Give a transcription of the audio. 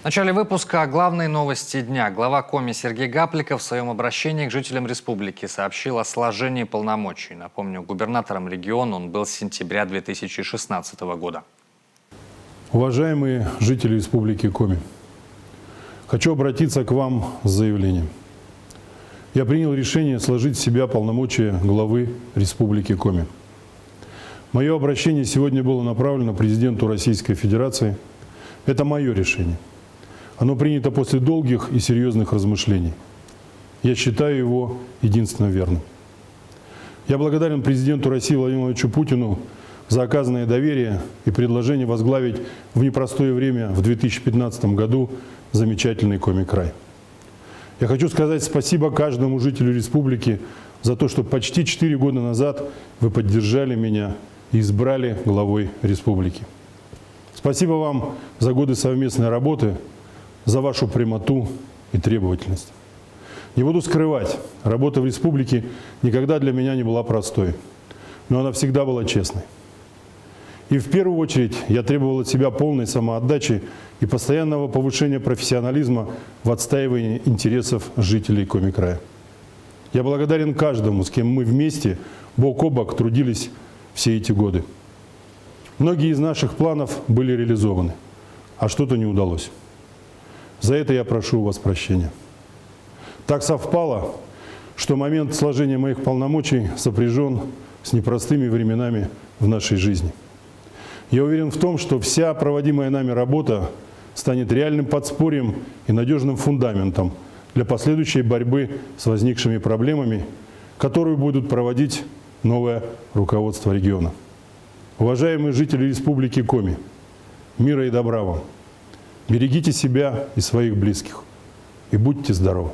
начале выпуска о главной новости дня. Глава Коми Сергей Гапликов в своем обращении к жителям республики сообщил о сложении полномочий. Напомню, губернатором региона он был с сентября 2016 года. Уважаемые жители республики Коми, хочу обратиться к вам с заявлением. Я принял решение сложить в себя полномочия главы республики Коми. Мое обращение сегодня было направлено президенту Российской Федерации. Это мое решение. Оно принято после долгих и серьезных размышлений. Я считаю его единственно верным. Я благодарен президенту России Владимиру Владимировичу Путину за оказанное доверие и предложение возглавить в непростое время в 2015 году замечательный Коми-край. Я хочу сказать спасибо каждому жителю республики за то, что почти 4 года назад вы поддержали меня и избрали главой республики. Спасибо вам за годы совместной работы, за вашу прямоту и требовательность. Не буду скрывать, работа в республике никогда для меня не была простой, но она всегда была честной. И в первую очередь я требовал от себя полной самоотдачи и постоянного повышения профессионализма в отстаивании интересов жителей Коми-края. Я благодарен каждому, с кем мы вместе, бок о бок, трудились все эти годы. Многие из наших планов были реализованы, а что-то не удалось. За это я прошу у вас прощения. Так совпало, что момент сложения моих полномочий сопряжен с непростыми временами в нашей жизни. Я уверен в том, что вся проводимая нами работа станет реальным подспорьем и надежным фундаментом для последующей борьбы с возникшими проблемами, которую будут проводить новое руководство региона. Уважаемые жители республики Коми, мира и добра вам! Берегите себя и своих близких и будьте здоровы!